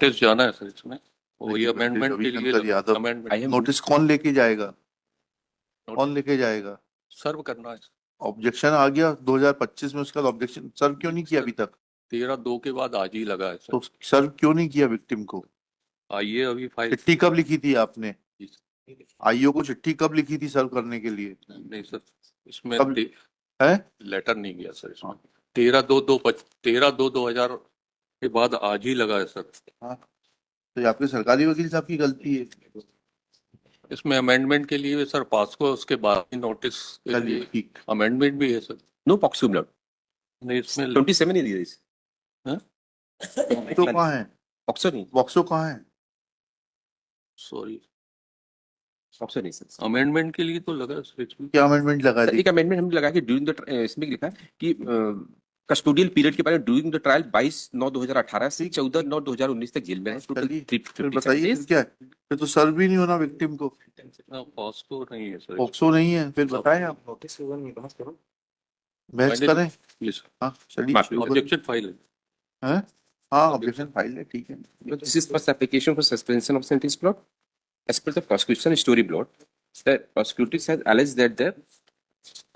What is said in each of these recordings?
Notice जाना है sir इसमें, वही देखिए, अमेंडमेंट के लिए रविशंकर यादव, अमेंडमेंट नोटिस कौन लेके जाएगा? कौन नोटिस लेके जाएगा? सर्व करना है। ऑब्जेक्शन आ गया 2025 में, उसका ऑब्जेक्शन सर्व क्यों नहीं किया सर अभी तक? 13/2 के बाद आज ही लगा है सर। तो सर्व क्यों नहीं किया विक्टिम को? आइए अभी फाइल। चिट्ठी कब लिखी थी आपने? जी सर। आईओ को चिट्ठी कब लिखी थी सर्व करने के लिए? नहीं सर, इसमें कब है? लेटर नहीं गया सर इसमें। हाँ। 13/2/2000 के बाद आज ही लगा है सर। हाँ, तो ये आपके सरकारी वकील साहब की गलती है। इसमें अमेंडमेंट के लिए सर पास को, उसके बाद ही नोटिस के चलिए लिए ठीक। अमेंडमेंट भी है सर। No Poxo blood. नहीं इसमें 27 ही दिया इस। हाँ? तो कहाँ है? Poxo नहीं, बॉक्सो कहाँ है? सॉरी, Poxo नहीं सर। अमेंडमेंट के लिए तो लगा सर इसमें। क्या अमेंडमेंट लगा सर, दी? एक अमेंडमेंट हमने लगा कि ड्यूरिंग द इसमें लिखा है कि कस्टोडियल पीरियड के बारे में ड्यूरिंग द ट्रायल 22/9/2018 से 14/9/2019 तक जेल में है। टोटल चलिए फिर 357 बताइए, फिर days। क्या है? फिर तो सर्व भी नहीं होना विक्टिम को। पास को नहीं है सर। बॉक्सो नहीं है, फिर बताएं आप। बहस करें। प्लीज हाँ चलिए माफ शुरू करें। ऑब्जेक्शन फाइल है। हैं? हाँ, ऑब्जेक्शन फाइल है, ठीक है। This is first application for suspension of sentence plot. As per the prosecution story plot, the prosecutor has alleged that the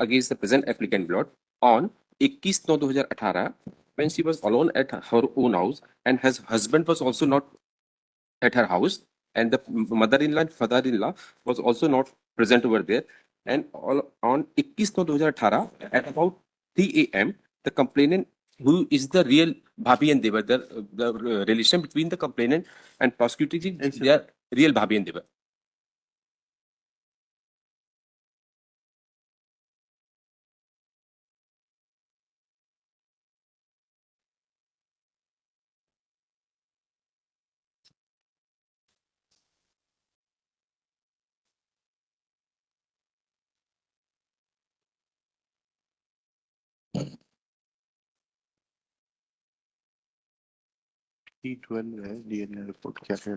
against the present applicant plot on 21/9/2018 when she was alone at her own house and her husband was also not at her house and the mother-in-law and father-in-law was also not present over there, and on 21/9/2018 at about 3 a.m. the complainant, who is the real Bhabhi and Devar, the relation between the complainant and prosecutor, they are real Bhabhi and Devar. T12 है, DNA report क्या है?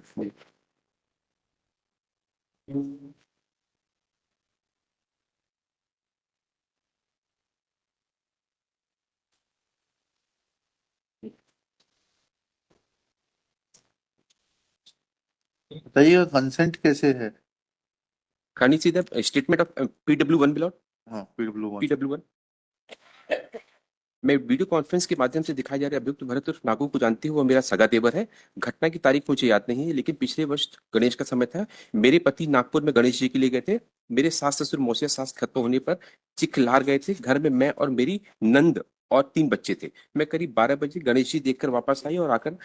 बताइए consent कैसे है? Can you see the statement of PW1 below? हाँ, PW1। PW1 मैं video conference के माध्यम से दिखाई जा रहे अभियुक्त भरत उर्फ नागू को जानती हूँ, वो मेरा सगा देवर है। घटना की तारीख मुझे याद नहीं है, लेकिन पिछले वर्ष गणेश का समय था। मेरे पति नागपुर में गणेश जी के लिए गए थे। मेरे सास ससुर मौसिया सास खत्म होने पर चिखलार गए थे। घर में मैं और मेरी नंद और 3 बच्चे थे। मैं करीब 12 बजे गणेश जी देखकर वापस आई और आकर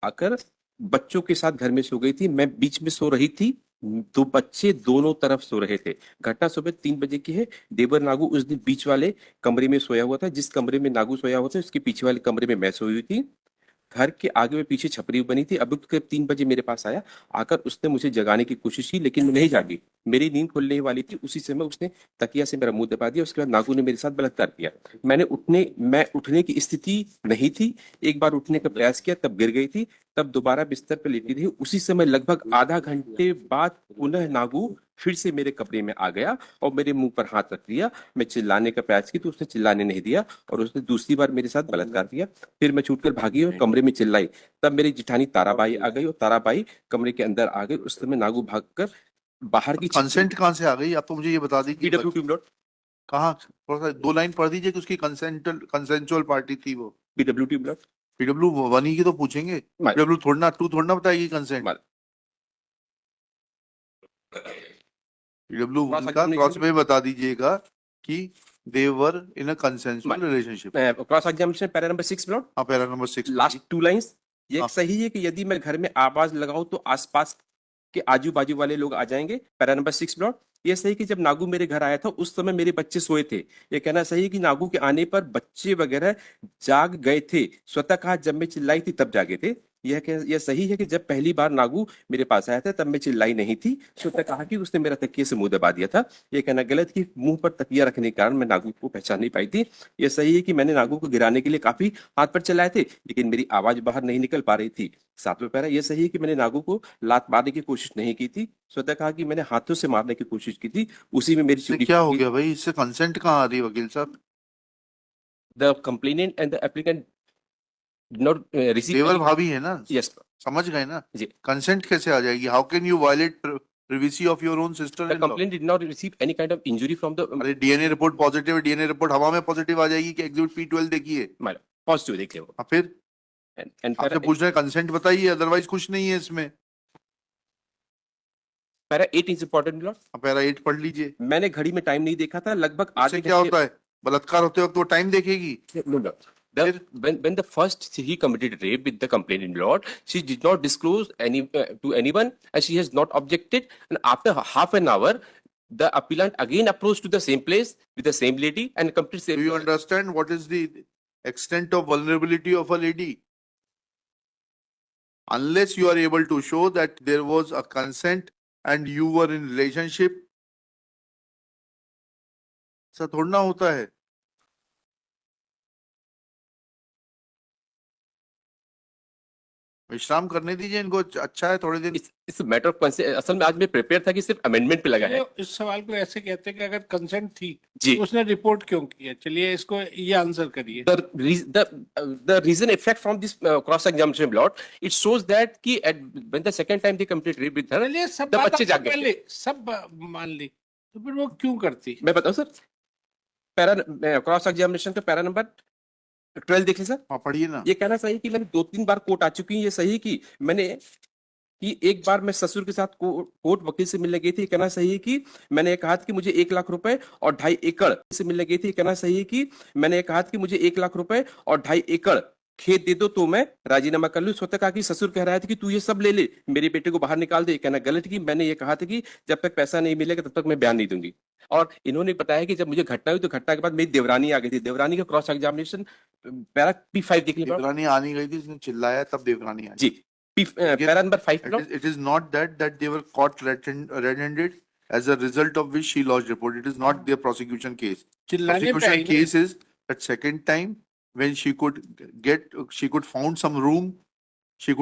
आकर बच्चों के साथ घर में सो गई थी। मैं बीच में सो रही थी, 2 बच्चे दोनों तरफ सो रहे थे। घटना सुबह 3 बजे की है। देवर नागू उस दिन बीच वाले कमरे में सोया हुआ था। जिस कमरे में नागू सोया हुआ था उसके पीछे वाले कमरे में मैं सोई हुई थी। घर के आगे में पीछे छपरी बनी थी। अभियुक्त करीब 3 बजे मेरे पास आया। आकर उसने मुझे जगाने की कोशिश की, लेकिन मैं नहीं जागी। मेरी नींद खुलने ही वाली थी। उसी समय उसने तकिया से मेरा मुंह दबा दिया। उसके बाद नागू ने मेरे साथ बलात्कार किया। मैं उठने की स्थिति नहीं थी। एक बार उठने का प्रयास किया, तब गिर गई थी। तब दोबारा बिस्तर पर लेटी रही। उसी समय लगभग आधा घंटे बाद पुनः नागू फिर से मेरे कमरे में आ गया और मेरे मुंह पर हाथ रख दिया। मैं चिल्लाने का प्रयास की तो उसने चिल्लाने नहीं दिया और उसने दूसरी बार मेरे साथ बलात्कार किया। फिर मैं छूटकर भागी और कमरे में चिल्लाई। तब मेरी जिठानी ताराबाई आ गई और ताराबाई कमरे के अंदर आ गई। उस समय नागू भागकर बाहर की कंसेंट कहाँ से आ गई? आप तो मुझे ये बता दीजिए। PW टीम डॉट कहाँ? थोड़ा सा 2 लाइन पढ़ दीजिए कि उसकी कंसेंचुअल पार्टी थी वो। PW टीम डॉट पीडब्ल्यू बनी की तो पूछेंगे। पीडब्ल्यू थोड़ा टू थोड़ा बताएगी कंसेंट। पीडब्ल्यू का क्रॉस में बता दीजिएगा कि they were in a consensual relationship। Cross examination para number 6 plot. हाँ, पैरा नंबर 6 लास्ट 2 लाइंस। ये सही है कि यदि मैं घर में आवाज लगाऊं तो आसपास के आजू बाजू वाले लोग आ जाएंगे। Para number 6 plot. ये सही कि जब नागू मेरे घर आया था उस समय मेरे बच्चे सोए थे। ये कहना सही है कि नागू के आने पर बच्चे वगैरह जाग गए थे। स्वतः कहा जब मैं चिल्लाई थी तब जागे थे। यह सही है कि जब पहली बार नागू मेरे पास आया था तब मैं चिल्लाई नहीं थी। स्वतः कहा कि उसने मेरा तकिए से मुंह दबा दिया था। यह कहना गलत कि मुंह पर तकिया रखने के कारण मैं नागू को पहचान नहीं पाई थी। यह सही है कि मैंने नागू को गिराने के लिए काफी हाथ पर चलाए थे, लेकिन मेरी आवाज बाहर नहीं निकल पा रही थी। 7वां पैरा। यह सही है कि मैंने नागू को लात मारने की कोशिश नहीं की थी। स्वतः कहा कि मैंने हाथों से मारने की कोशिश की थी। उसी में मेरी चोरी क्या हो गया भाई? इससे कंसेंट कहाँ आ रही वकील साहब? The complainant and the applicant did not receive देवर any, भाभी है ना, yes, समझ गए ना? जी. कंसेंट कैसे आ जाएगी? How can you violate privacy of your own sister The in law? complaint did not receive any kind of injury from the अरे डीएनए रिपोर्ट पॉजिटिव है, डीएनए रिपोर्ट हवा में पॉजिटिव आ जाएगी कि एग्जिबिट P12 देखिए? madam. Positive देख ले वो. हाँ, फिर And आपसे पूछ रहे हैं कंसेंट बताइए, अदरवाइज कुछ नहीं है इसमें. para 8 is important, Lord. आप पैरा 8 पढ़ लीजिए. मैंने घड़ी में टाइम नहीं देखा था, लगभग इससे आधे क्या होता है? बलात्कार होते वक्त वो टाइम देखेगी? No, no. When the first he committed rape with the complainant Lord, she did not disclose to anyone, and she has not objected. And after half an hour, the appellant again approached to the same place with the same lady and completed Do same. you understand what is the extent of vulnerability of a lady? Unless you are able to show that there was a consent and you were in relationship, ऐसा थोड़ा ना होता है. विश्राम करने दीजिए इनको, अच्छा है थोड़े दिन. इस मैटर ऑफ असल में आज मैं प्रिपेयर था कि सिर्फ अमेंडमेंट पे लगा है. इस सवाल को ऐसे कहते हैं कि अगर कंसेंट थी जी. तो उसने रिपोर्ट क्यों किया? चलिए इसको ये आंसर करिए. The reason effect from this cross examination Lord, it shows that कि when the second time they committed rape with her, चलिए सब the बात बच्चे आपने जाग गए. पहले सब मान ली, तो फिर वो क्यों करती? मैं बताऊं सर, पैरा क्रॉस एग्जामिनेशन का पैरा नंबर 12 देख लीजिए सर. हाँ, पढ़िए ना. ये कहना सही कि मैंने 2-3 बार कोर्ट आ चुकी हूँ, ये सही कि मैंने कि एक बार मैं ससुर के साथ कोर्ट वकील से मिलने गई थी, कहना सही है कि मैंने कहा था कि मुझे 1 लाख रुपए और 2.5 एकड़ से मिलने गई थी, कहना सही है कि मैंने कहा था कि मुझे 1 लाख रुपए और 2.5 एकड़ खेत दे दो तो मैं राजीनामा कर लूं. स्वतः कहा कि ससुर कह रहा था कि तू ये सब ले ले, मेरे बेटे को बाहर निकाल दे. कहना गलत कि मैंने ये कहा था कि जब तक पैसा नहीं मिलेगा तब तक मैं बयान नहीं दूंगी. और इन्होंने बताया कि जब मुझे घटना हुई तो घटना के बाद मेरी देवरानी आ गई थी. देवरानी का क्रॉस एग्जामिनेशन पैरा P5 देख लीजिए देवरानी आनी गई थी, उसने चिल्लाया तब देवरानी आई. जी. Para number 5 It is not that they were caught red-handed, as a result of which she lodged report. It is not their prosecution case. चिल्लाने पे Prosecution आई नहीं. case is that second time when she could find some room. She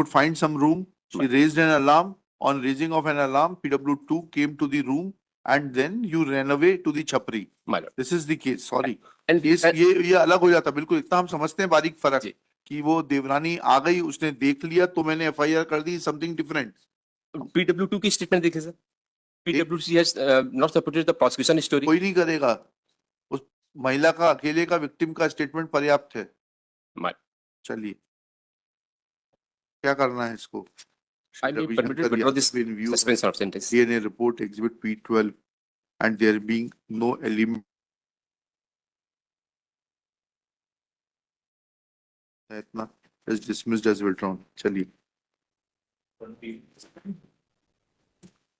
raised an alarm. On raising of an alarm, PW2 came to the room and then you ran away to the छपरी. This is the case. Sorry. And case ये अलग हो जाता. बिल्कुल इतना हम समझते हैं बारीक फर्क जी. कि वो देवरानी आ गई, उसने देख लिया तो मैंने FIR कर दी. Something different. PW2 की स्टेटमेंट देखिए sir. PWC has not supported the prosecution story. कोई नहीं करेगा. उस महिला का, अकेले का, विक्टिम का स्टेटमेंट पर्याप्त है. चलिए क्या करना है इसको? I may permit to withdraw this suspension of sentence. DNA report exhibit P12 and there being no element इतना is dismissed as withdrawn. चलिए.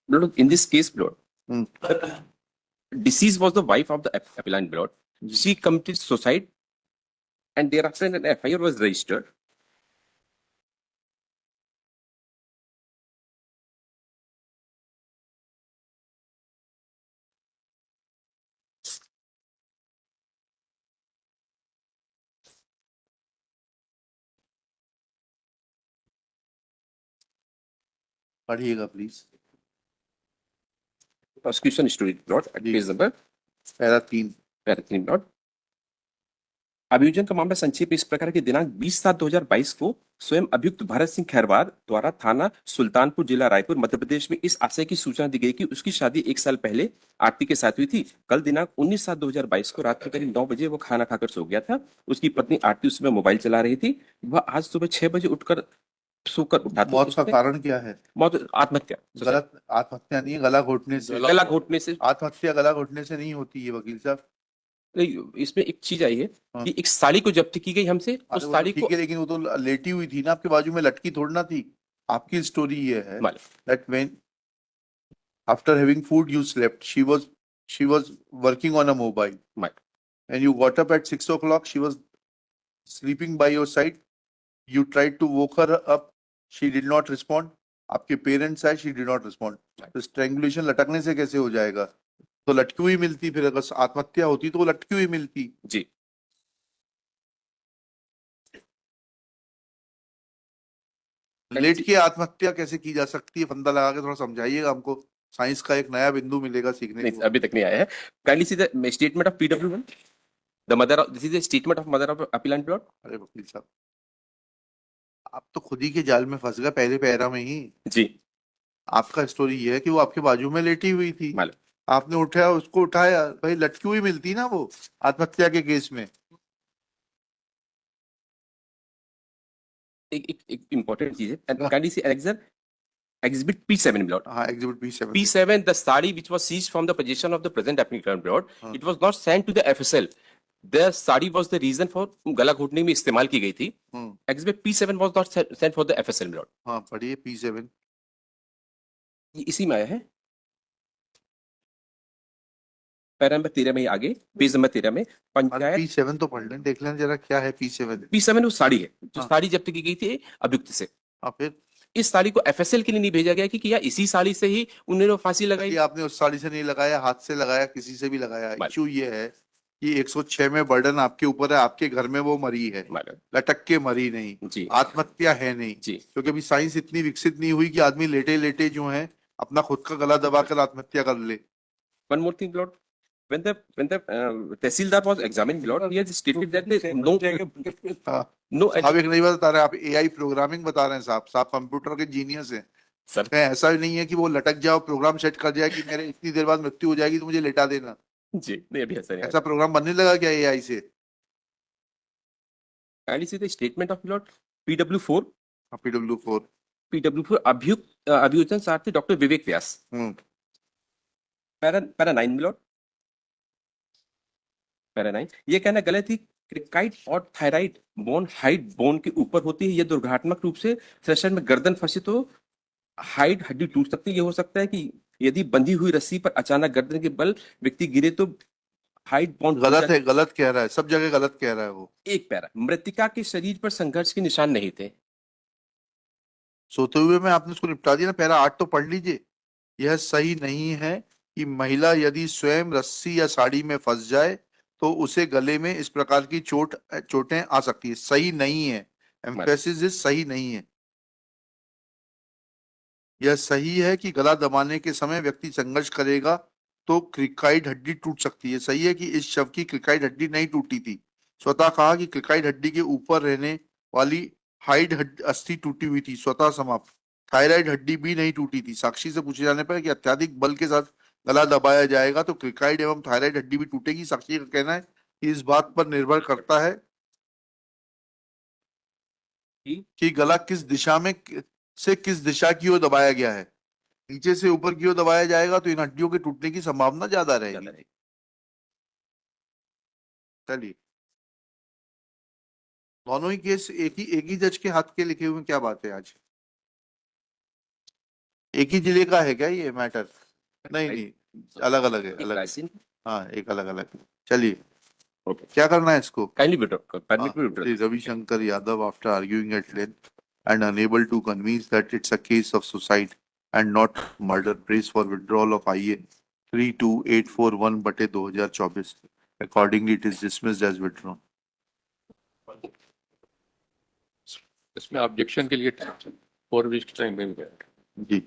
Lord, in this case, Lord, Hmm. deceased was the wife of the appellant, Lord. She committed suicide, and thereafter an FIR was registered. पढ़िएगा please. Prosecution story, Lord, at जी. page number para 3. Para 3, Lord. अभियोजन का मामला संक्षेप इस प्रकार के दिनांक 20/7/2022 को स्वयं अभियुक्त भरत सिंह खैरवार द्वारा थाना सुल्तानपुर, जिला रायपुर, मध्य प्रदेश में इस आशय की सूचना दी गई कि उसकी शादी 1 साल पहले आरती के साथ हुई थी. कल दिनांक 19/7/2022 को रात को करीब 9 बजे वो खाना खाकर सो गया था. उसकी पत्नी आरती उस समय मोबाइल चला रही थी. वह आज सुबह 6 बजे उठकर सोकर उठा था. मौत का कारण क्या है? मौत आत्महत्या. गलत आत्महत्या नहीं है, गला घोटने से. गला घोटने से. आत्महत्या गला घोटने से नहीं होती है वकील साहब. नहीं, इसमें एक चीज आई है हाँ. कि एक साड़ी को जब्त की गई हमसे. उस अरे वो तो साड़ी ठीक को है, लेकिन वो तो लेटी हुई थी ना आपके बाजू में, लटकी थोड़ी ना थी. आपकी स्टोरी ये है that when after having food you slept. She was working on a mobile. Right. And you got up at 6 o'clock. She was sleeping by your side. You tried to woke her up. She did not respond. आपके parents आए, she did not respond. तो strangulation लटकने से कैसे हो जाएगा? तो लटकी हुई मिलती. फिर अगर आत्महत्या होती तो वो लटकी हुई मिलती. जी. लेट के आत्महत्या कैसे की जा सकती है? फंदा लगा के थोड़ा समझाइएगा हमको. साइंस का एक नया बिंदु मिलेगा सीखने नहीं, को. अभी तक नहीं आया है. Kindly see the statement of PW1. The mother of, this is a statement of mother of appellant, Lord. अरे वकील साहब, आप तो खुद ही के जाल में फंस गए पहले पैरा में ही। जी आपका स्टोरी ये है कि वो आपके बाजू में लेटी हुई थी, मालूम। आपने उठाया, उसको उठाया, भाई लटकी हुई मिलती ना वो आत्महत्या के केस में। एक इम्पोर्टेंट चीज है, kindly C elixir, exhibit P7 my lord. हाँ, exhibit P7 P7, the sari which was seized from the possession of the present applicant, my lord, हाँ। it was not sent to the FSL. The sari was the reason for गला घोटने में इस्तेमाल की गई थी। Exhibit P7 was not sent for the FSL, my lord. हाँ, पढ़िए P7। ये इसी में आया है, पैरा नंबर 13 में ही आगे, पेज नंबर 13 में पंचायत। P7 तो पढ़ लें, देख लें जरा क्या है P7। P7 वो साड़ी है जो हाँ। साड़ी जब्त की गई थी अभियुक्त से। हाँ, फिर इस साड़ी को FSL के लिए नहीं भेजा गया कि या इसी साड़ी से ही उन्होंने फांसी लगाई। ये आपने उस साड़ी से नहीं लगाया, हाथ से लगाया, किसी से भी लगाया। मालूम। इशू ये है कि 106 में बर्डन आपके ऊपर है, आपके घर में वो मरी है, मालूम। लटक के मरी नहीं, जी आत्महत्या है नहीं। जी क्योंकि अभी साइंस इतनी विकसित नहीं हुई कि आदमी लेटे लेटे जो है अपना खुद का गला दबाकर आत्महत्या कर ले। one more thing, Lord. When the Tehsildar was examined, Lord, he has stated that हाँ, no आप एक नई बात बता रहे हैं, आप AI प्रोग्रामिंग बता रहे हैं साहब, साहब कंप्यूटर के जीनियस हैं। सर कहीं ऐसा भी नहीं है कि वो लटक जाओ, प्रोग्राम सेट कर जाए कि मेरे इतनी देर बाद मृत्यु हो जाएगी तो मुझे लेटा देना। जी नहीं अभी ऐसा नहीं। ऐसा प्रोग्राम बनने लगा क्या AI से? Kindly see the statement of Lord PW4 PW4 PW4 अभियुक्तन Sarathi doctor Vivek Vyas, para 9 में Lord, पैरा 9 ये कहना गलत ही, क्रिकाइट और थायराइड बोन हाइड बोन के ऊपर होती है, यह दुर्घटनात्मक रूप से थ्रेशर में गर्दन फंसी तो हाइड हड्डी टूट सकती है। ये हो सकता है कि यदि बंधी हुई रस्सी पर अचानक गर्दन के बल व्यक्ति गिरे तो हाइड बोन गलत है, गलत कह रहा है, सब जगह गलत कह रहा है वो। एक पैरा, मृतिका के शरीर पर संघर्ष के निशान नहीं थे। सोते हुए में आपने उसको निपटा दिया ना, पैरा 8 तो पढ़ लीजिए। यह सही नहीं है कि महिला यदि स्वयं रस्सी या साड़ी में फंस जाए तो उसे गले में इस प्रकार की चोटें आ सकती है। सही नहीं है, एम्फेसिस इज सही नहीं है। यह सही है कि गला दबाने के समय व्यक्ति संघर्ष करेगा तो क्रिकाइड हड्डी टूट सकती है। सही है कि इस शव की क्रिकाइड हड्डी नहीं टूटी थी। स्वतः कहा कि क्रिकाइड हड्डी के ऊपर रहने वाली हाइड अस्थि टूटी हुई थी। स्वतः समाप्त। थायराइड हड्डी भी नहीं टूटी थी। साक्षी से पूछे जाने पर कि अत्यधिक बल के साथ गला दबाया जाएगा तो क्रिकाइड एवं थायराइड हड्डी भी टूटेगी। साक्षी का कहना है कि इस बात पर निर्भर करता है कि गला किस दिशा में से किस दिशा की ओर दबाया गया है। नीचे से ऊपर की ओर दबाया जाएगा तो इन हड्डियों के टूटने की संभावना ज्यादा रहेगी। चलिए, दोनों ही केस एक ही जज के हाथ के लिखे हुए, क्या बात है आज? एक ही जिले का है क्या ये मैटर? नहीं, अलग अलग है, अलग। हाँ, एक अलग अलग। चलिए, क्या करना है इसको? Ravishankar Yadav, after arguing at length and unable to convince that it's a case of suicide and not murder, prays for withdrawal of IA 32841/2024. Accordingly, it is dismissed as withdrawn. इसमें ऑब्जेक्शन के लिए 4 वीक टाइम मिल गया। जी।